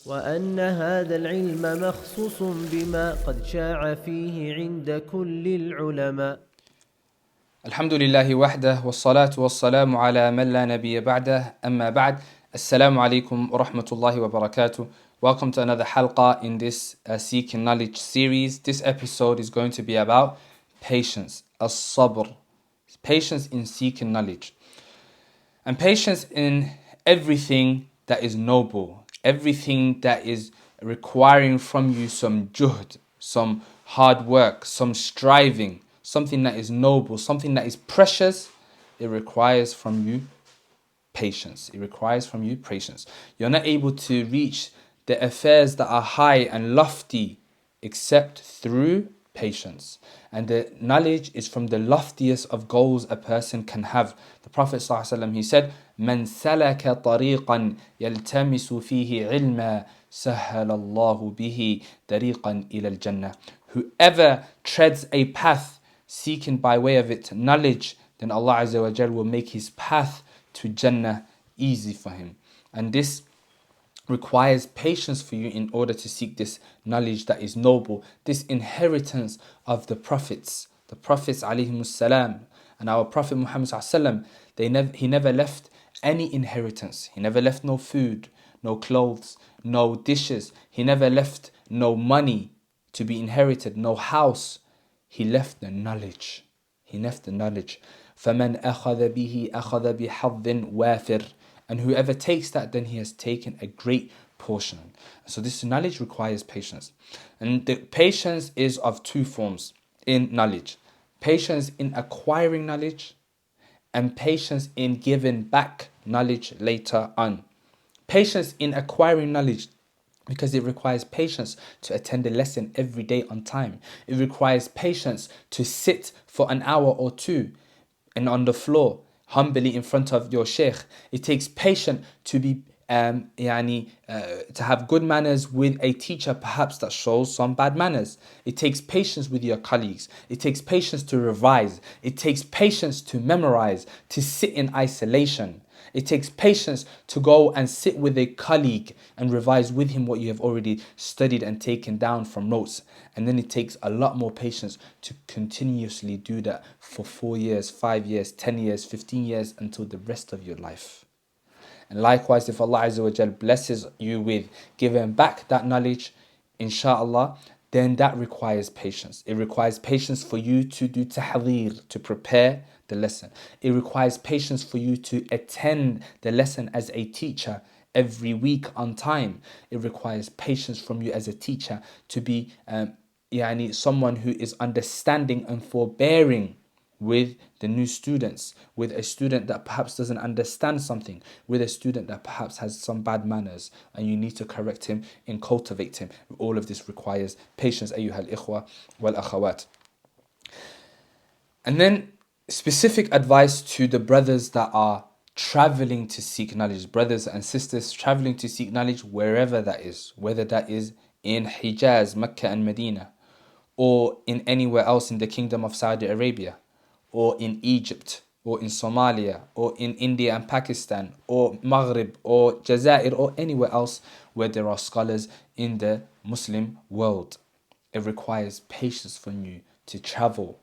وأن هذا العلم مخصوص بما قد شاع فيه عند كل العلماء. الحمد لله وحده والصلاة والسلام على من لا نبي بعده أما بعد. Assalamu alaikum wa rahmatullahi wa barakatuh. Welcome to another halqa in this Seeking Knowledge series. This episode is going to be about patience, as-sabr, patience in seeking knowledge. And patience in everything that is noble, everything that is requiring from you some juhd, some hard work, some striving, something that is noble, something that is precious. It requires from you patience. It requires from you patience. You're not able to reach the affairs that are high and lofty except through patience. And the knowledge is from the loftiest of goals a person can have. The Prophet ﷺ, he said, "من سلك طريقا يلتمس فيه علما سهل الله به طريقا إلى الجنة." Whoever treads a path seeking by way of it knowledge, then Allah Azza wa Jal will make his path to Jannah easy for him. And this requires patience for you in order to seek this knowledge that is noble, this inheritance of the prophets alayhimus salam. And our Prophet Muhammad sallallahu alaihi wasallam, he never left any inheritance. He never left no food, no clothes, no dishes. He never left no money to be inherited, no house. He left the knowledge. He left the knowledge. فَمَنْ أَخَذَ بِهِ أَخَذَ بِحَظٍ وَافِرٍ. And whoever takes that, then he has taken a great portion. So this knowledge requires patience. And the patience is of two forms in knowledge. Patience in acquiring knowledge and patience in giving back knowledge later on. Patience in acquiring knowledge, because it requires patience to attend a lesson every day on time. It requires patience to sit for an hour or two and on the floor humbly in front of your sheikh. It takes patience to be to have good manners with a teacher perhaps that shows some bad manners. It takes patience with your colleagues. It takes patience to revise. It takes patience to memorize, to sit in isolation. It takes patience to go and sit with a colleague and revise with him what you have already studied and taken down from notes. And then it takes a lot more patience to continuously do that for 4 years, 5 years, 10 years, 15 years until the rest of your life. And likewise, if Allah Azza wa Jal blesses you with giving back that knowledge, inshallah, then that requires patience. It requires patience for you to do tahdeer, to prepare the lesson. It requires patience for you to attend the lesson as a teacher every week on time. It requires patience from you as a teacher to be someone who is understanding and forbearing with the new students, with a student that perhaps doesn't understand something, with a student that perhaps has some bad manners, and you need to correct him and cultivate him. All of this requires patience, ayyuhal ikhwa wal akhawat. And then specific advice to the brothers that are traveling to seek knowledge, brothers and sisters traveling to seek knowledge wherever that is, whether that is in Hijaz, Mecca and Medina, or in anywhere else in the Kingdom of Saudi Arabia, or in Egypt, or in Somalia, or in India and Pakistan, or Maghrib, or Jazair, or anywhere else where there are scholars in the Muslim world. It requires patience from you to travel.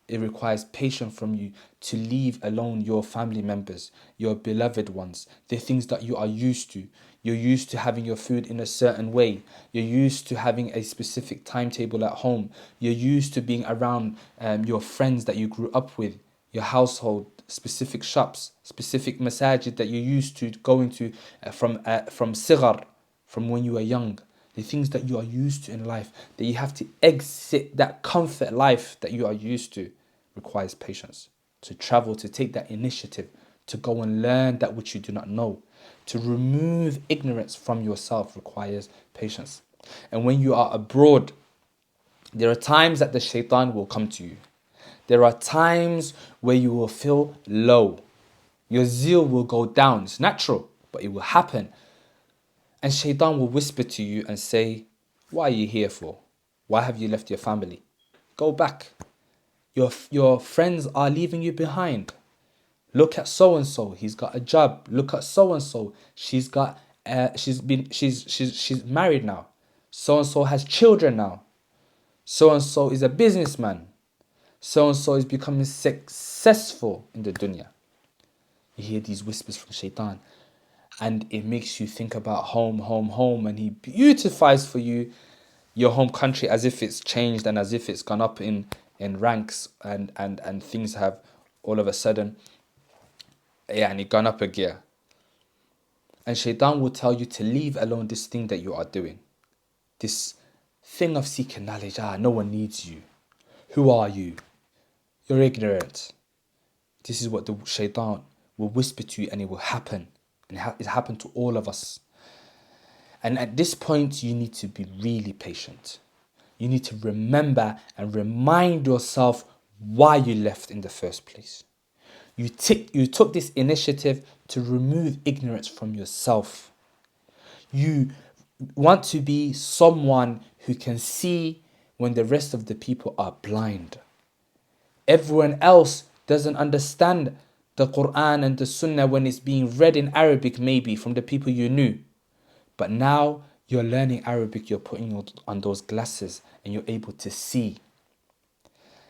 It requires patience from you to leave alone your family members, your beloved ones, the things that you are used to. You're used to having your food in a certain way. You're used to having a specific timetable at home. You're used to being around your friends that you grew up with, your household, specific shops, specific masajid that you're used to going to from sighar, from when you were young. The things that you are used to in life, that you have to exit that comfort life that you are used to, requires patience. To travel, to take that initiative, to go and learn that which you do not know, to remove ignorance from yourself requires patience. And when you are abroad, there are times that the shaitan will come to you. There are times where you will feel low. Your zeal will go down. It's natural, but it will happen. And shaitan will whisper to you and say, "What are you here for? Why have you left your family? Go back. Your friends are leaving you behind. Look at so-and-so, he's got a job. Look at so-and-so, she's got she's married now. So and so has children now. So and so is a businessman. So and so is becoming successful in the dunya. You hear these whispers from shaitan, and it makes you think about home, home, home, and he beautifies for you your home country as if it's changed and as if it's gone up in ranks, and things have all of a sudden gone up a gear. And shaitan will tell you to leave alone this thing that you are doing. This thing of seeking knowledge. No one needs you. Who are you? You're ignorant. This is what the shaitan will whisper to you, and it will happen. And it happened to all of us. And at this point, you need to be really patient. You need to remember and remind yourself why you left in the first place. You took this initiative to remove ignorance from yourself. You want to be someone who can see when the rest of the people are blind. Everyone else doesn't understand the Quran and the Sunnah when it's being read in Arabic, maybe from the people you knew. But now you're learning Arabic, you're putting on those glasses and you're able to see.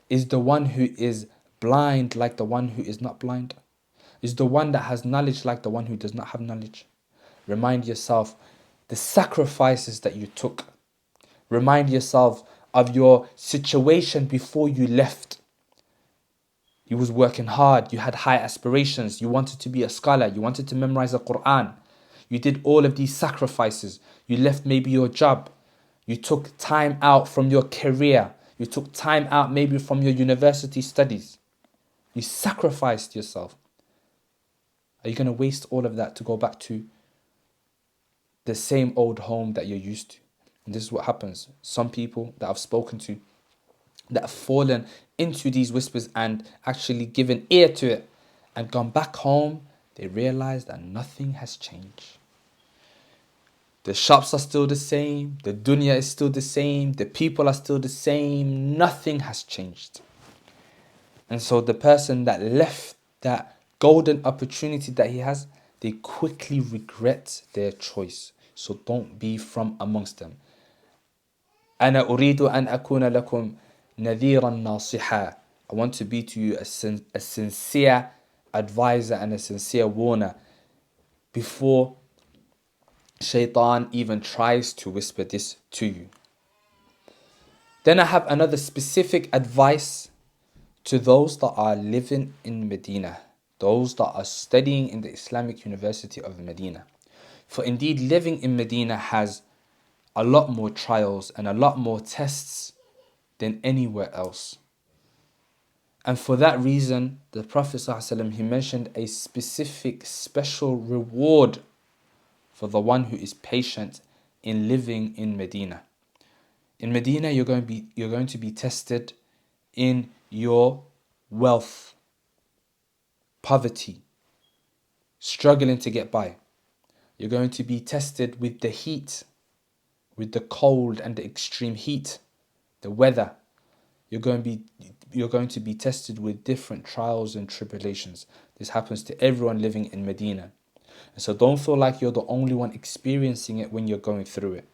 Is the one who is blind like the one who is not blind? Is the one that has knowledge like the one who does not have knowledge? Remind yourself the sacrifices that you took. Remind yourself of your situation before you left. You was working hard, you had high aspirations, you wanted to be a scholar, you wanted to memorize the Quran. You did all of these sacrifices. You left maybe your job. You took time out from your career. You took time out maybe from your university studies. You sacrificed yourself. Are you going to waste all of that to go back to the same old home that you're used to? And this is what happens. Some people that I've spoken to that have fallen into these whispers and actually given ear to it and gone back home, they realize that nothing has changed. The shops are still the same. The dunya is still the same. The people are still the same. Nothing has changed. And so the person that left that golden opportunity that he has, they quickly regret their choice. So don't be from amongst them. أنا أريد أن أكون لكم نذيرا ناصحا. I want to be to you a sincere advisor and a sincere warner before shaitan even tries to whisper this to you. Then I have another specific advice to those that are living in Medina, those that are studying in the Islamic University of Medina. For indeed, living in Medina has a lot more trials and a lot more tests than anywhere else. And for that reason, the Prophet ﷺ, he mentioned a specific special reward for the one who is patient in living in Medina. In Medina, you're going to be tested in your wealth, poverty, struggling to get by. You're going to be tested with the heat, with the cold and the extreme heat, the weather. You're going to be tested with different trials and tribulations. This happens to everyone living in Medina. And so don't feel like you're the only one experiencing it when you're going through it.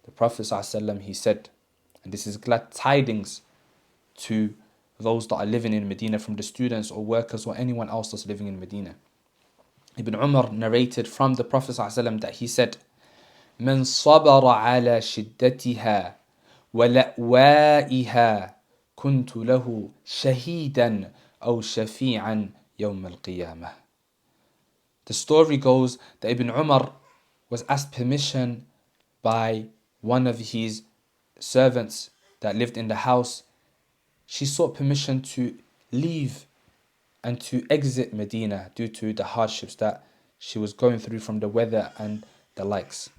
The Prophet ﷺ, he said, and this is glad tidings to those that are living in Medina from the students or workers or anyone else that's living in Medina. Ibn Umar narrated from the Prophet ﷺ that he said, من صبر على شدتها ولأوائها كنت له شهيدا أو شفيعا يوم القيامة. The story goes that Ibn Umar was asked permission by one of his servants that lived in the house. She sought permission to leave and to exit Medina due to the hardships that she was going through from the weather and the likes.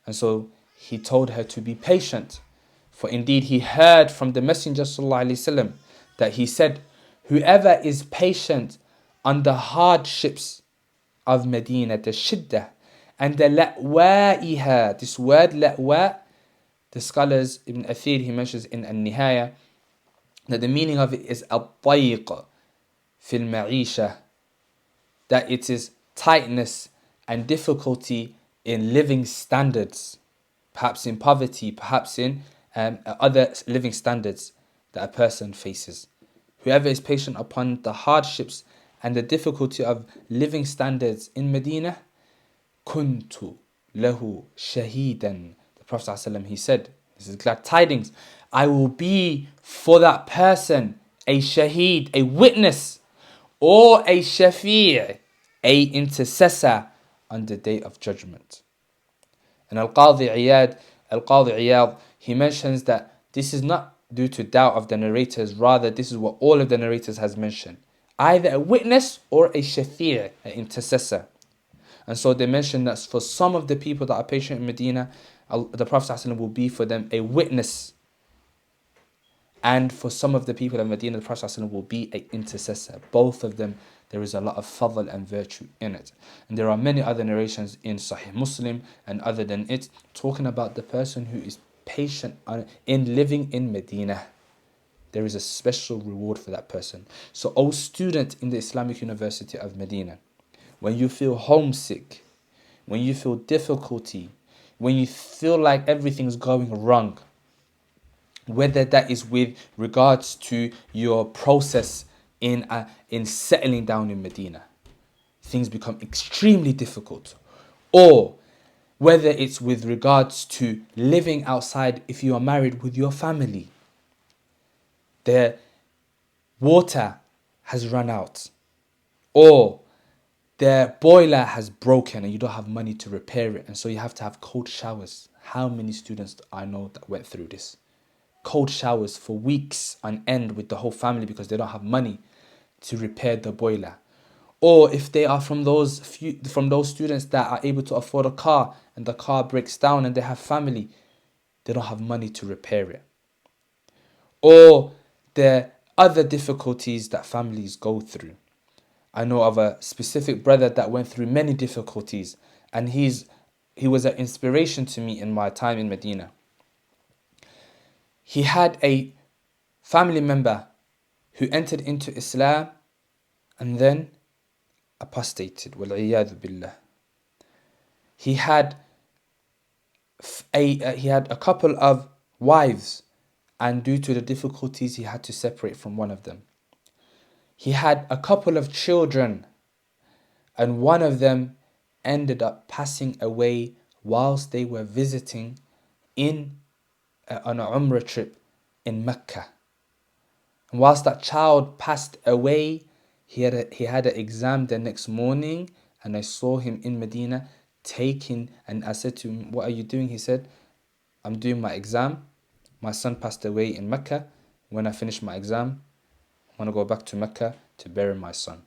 And so he told her to be patient. For indeed he heard from the Messenger ﷺ that he said, whoever is patient under hardships of Medina, the shiddah, and the la'wa'iha, this word la'wa', the scholars, Ibn Athir, he mentions in An-Nihaya, that the meaning of it is al-tayq fil ma'isha, that it is tightness and difficulty in living standards, perhaps in poverty, perhaps in other living standards that a person faces. Whoever is patient upon the hardships and the difficulty of living standards in Medina, kuntu lahu shahidan. The Prophet ﷺ, he said, this is glad tidings, I will be for that person a shaheed, a witness, or a shafi', a intercessor on the day of judgment. And Al-Qadi Iyad, he mentions that this is not due to doubt of the narrators, rather this is what all of the narrators has mentioned. Either a witness or a shafi', an intercessor. And so they mention that for some of the people that are patient in Medina, the Prophet ﷺ will be for them a witness. And for some of the people in Medina, the Prophet ﷺ will be an intercessor. Both of them, there is a lot of fadl and virtue in it. And there are many other narrations in Sahih Muslim and other than it, talking about the person who is patient in living in Medina. There is a special reward for that person. So, O student in the Islamic University of Medina, when you feel homesick, when you feel difficulty, when you feel like everything's going wrong, whether that is with regards to your process in settling down in Medina, things become extremely difficult, or whether it's with regards to living outside if you are married with your family, the water has run out, or the boiler has broken and you don't have money to repair it, and so you have to have cold showers. How many students I know that went through this? Cold showers for weeks on end with the whole family because they don't have money to repair the boiler. Or if they are from those students that are able to afford a car and the car breaks down and they have family, they don't have money to repair it. Or the other difficulties that families go through. I know of a specific brother that went through many difficulties, and he was an inspiration to me in my time in Medina. He had a family member who entered into Islam and then apostated. Wal-iyadhu billah. He had a couple of wives, and due to the difficulties, he had to separate from one of them. He had a couple of children, and one of them ended up passing away whilst they were visiting on a Umrah trip in Mecca. And whilst that child passed away, he had an exam the next morning, and I saw him in Medina taking, and I said to him, what are you doing? He said, I'm doing my exam. My son passed away in Mecca. When I finish my exam, I want to go back to Mecca to bury my son.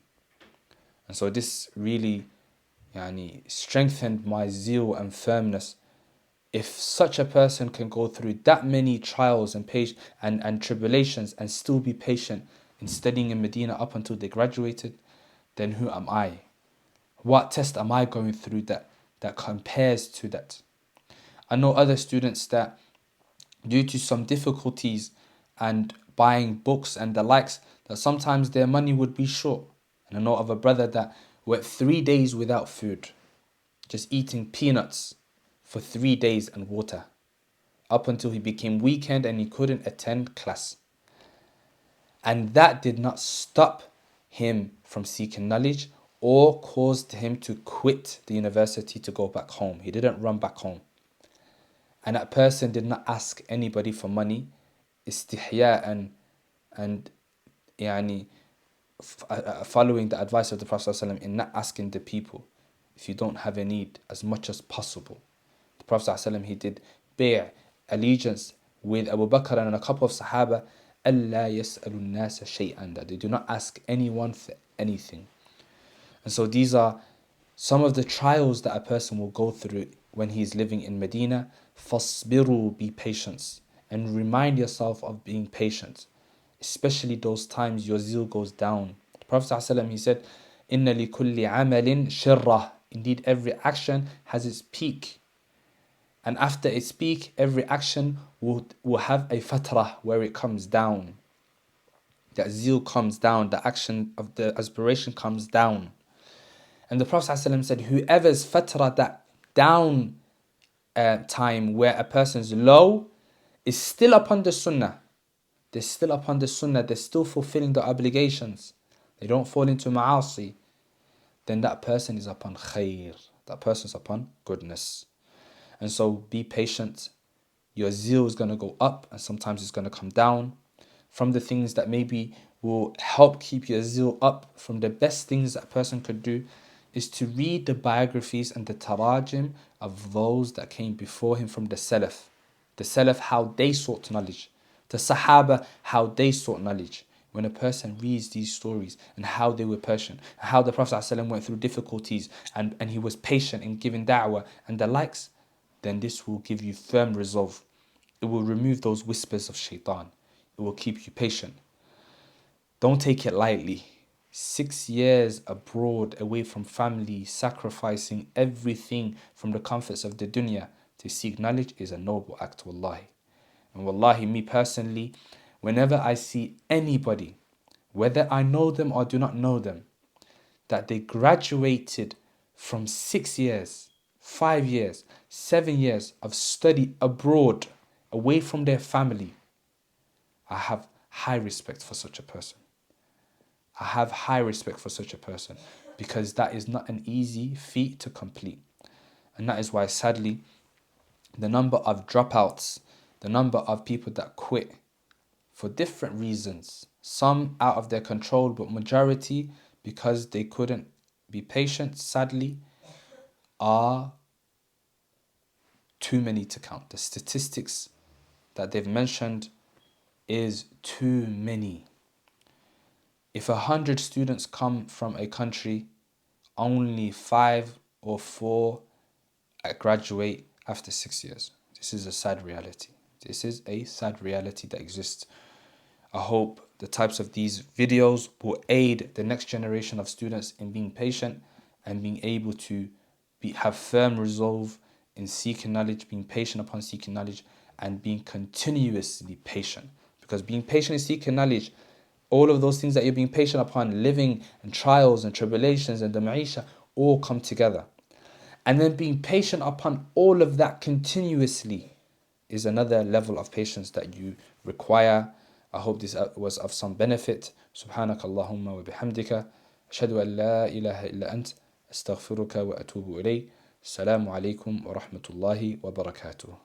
And so this really strengthened my zeal and firmness. If such a person can go through that many trials and tribulations and still be patient in studying in Medina up until they graduated, then who am I? What test am I going through that compares to that? I know other students that, due to some difficulties and buying books and the likes, that sometimes their money would be short. And I know of a brother that went 3 days without food, just eating peanuts for 3 days and water, up until he became weakened and he couldn't attend class. And that did not stop him from seeking knowledge or caused him to quit the university to go back home. He didn't run back home. And that person did not ask anybody for money, istihya and following the advice of the Prophet ﷺ in not asking the people if you don't have a need as much as possible. The Prophet ﷺ, he did allegiance with Abu Bakr and a couple of Sahaba, أَلَّا يَسْأَلُ النَّاسَ شَيْئًا, that they do not ask anyone for anything. And so these are some of the trials that a person will go through when he is living in Medina. فَاصْبِرُوا, be patient, and remind yourself of being patient, especially those times your zeal goes down. The Prophet ﷺ, he said, إِنَّ لِكُلِّ عَمَلٍ شِرَّةٍ, indeed every action has its peak, and after its peak every action will have a fatrah where it comes down. That zeal comes down, the action of the aspiration comes down. And the Prophet ﷺ said, whoever's fatrah, down time where a person's low is still upon the sunnah. They're still upon the sunnah. They're still fulfilling the obligations. They don't fall into ma'asi. Then that person is upon khair. That person is upon goodness. And so be patient. Your zeal is going to go up and sometimes it's going to come down. From the things that maybe will help keep your zeal up, from the best things that a person could do, is to read the biographies and the tarajim of those that came before him from the Salaf. The Salaf, how they sought knowledge. The Sahaba, how they sought knowledge. When a person reads these stories and how they were patient, and how the Prophet ﷺ went through difficulties and he was patient in giving da'wah and the likes, then this will give you firm resolve. It will remove those whispers of shaitan. It will keep you patient. Don't take it lightly. 6 years abroad, away from family, sacrificing everything from the comforts of the dunya to seek knowledge is a noble act, wallahi. And wallahi, me personally, whenever I see anybody, whether I know them or do not know them, that they graduated from 6 years, 5 years, 7 years of study abroad, away from their family, I have high respect for such a person. I have high respect for such a person because that is not an easy feat to complete. And that is why, sadly, the number of dropouts, the number of people that quit for different reasons, some out of their control, but majority because they couldn't be patient, sadly, are too many to count. The statistics that they've mentioned is too many. If 100 students come from a country, only 5 or 4 graduate after 6 years. This is a sad reality. This is a sad reality that exists. I hope the types of these videos will aid the next generation of students in being patient and being able to have firm resolve in seeking knowledge, being patient upon seeking knowledge, and being continuously patient. Because being patient in seeking knowledge, all of those things that you're being patient upon, living and trials and tribulations and the ma'isha, all come together. And then being patient upon all of that continuously is another level of patience that you require. I hope this was of some benefit. Subhanaka Allahumma wa bihamdika. Ashhadu an la ilaha illa ant. Astaghfiruka wa atubu ilayk. Assalamu alaikum wa rahmatullahi wa barakatuh.